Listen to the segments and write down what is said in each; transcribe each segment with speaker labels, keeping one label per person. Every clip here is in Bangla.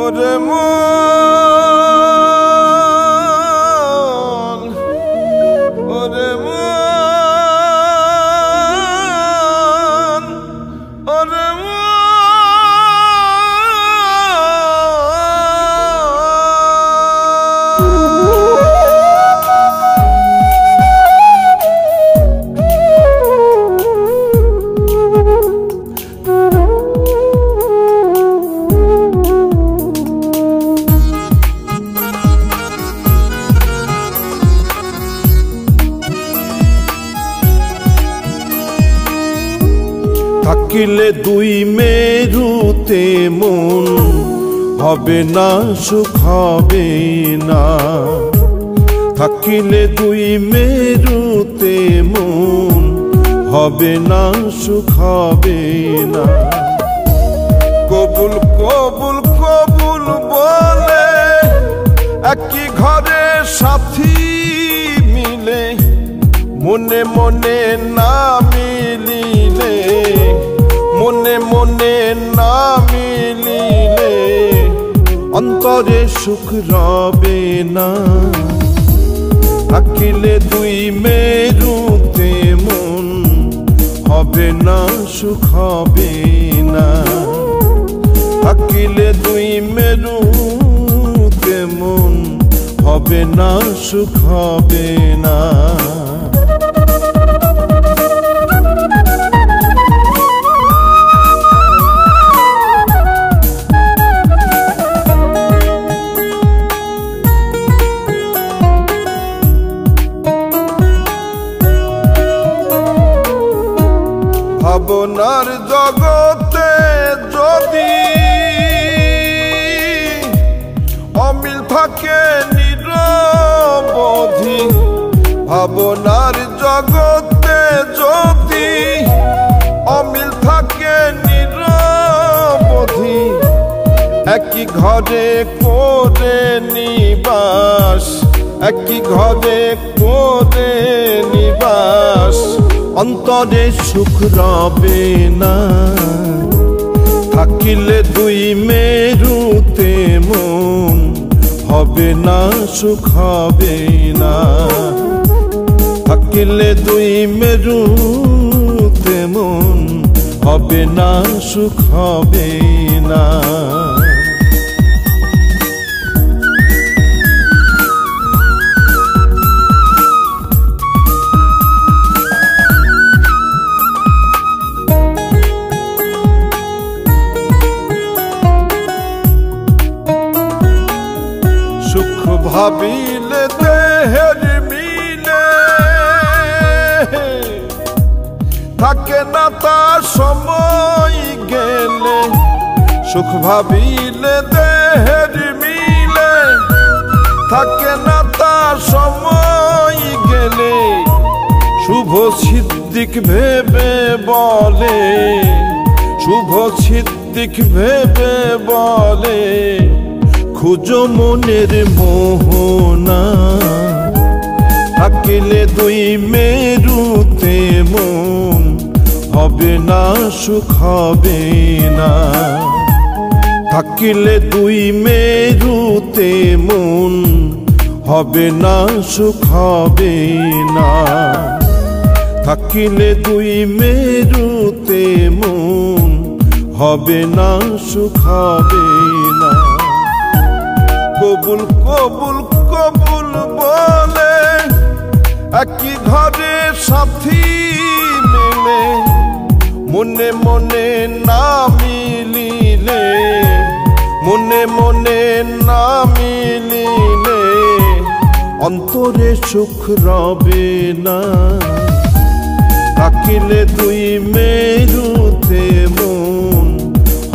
Speaker 1: ওরে মন, ওরে মন, ওরে মন। থাকিলে দুই মেরুতে মন হবে না সুখ হবে না। থাকিলে দুই মেরুতে মন হবে না সুখ হবে না। কবুল কবুল কবুল বলে একই ঘরে সাথী মিলে, মনে মনে না মিলিলে, মনে মনে না মিলিলে অন্তরে সুখ রবে না। থাকিলে দুই মেরুতে মন হবে না সুখ হবে না। থাকিলে দুই মেরুতে মন হবে না সুখ হবে না। ভাবনার জগতে যদি অমিল থাকে নিরবধি, ভাবনার জগতে যদি অমিল থাকে নিরবধি, একই ঘরে করে নিবাস, একই ঘরে করে নিবাস অন্তরে সুখ রবে না। থাকিলে দুই মেরুতে মন হবে না সুখ হবে না। থাকিলে দুই মেরুতে মন হবে না সুখ হবে না। সুখ ভাবিলে দেহের মিলে, থাকে না তার সময় গেলে। সুখ ভাবিলে দেহের মিলে, থাকে না তার সময় গেলে। শুভ সিদ্দিক ভেবে বলে, শুভ সিদ্দিক ভেবে বলে খুঁজো মনের মোহনা। থাকিলে দুই মেরুতে মন হবে না সুখ হবে না। থাকিলে দুই মেরুতে মন হবে না সুখ হবে না। থাকিলে দুই মেরুতে মন হবে না সুখ হবে না। কবুল কবুল কবুল বলে একই ঘরে সাথী মিলে, মনে মনে না মিলিলে, মনে মনে না মিলিলে অন্তরে সুখ রবে না। থাকিলে দুই মেরুতে মন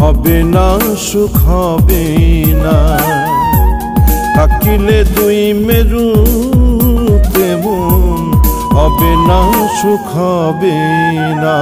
Speaker 1: হবে না সুখ হবে না। থাকিলে দুই মেরুতে মন হবে না সুখ হবে না।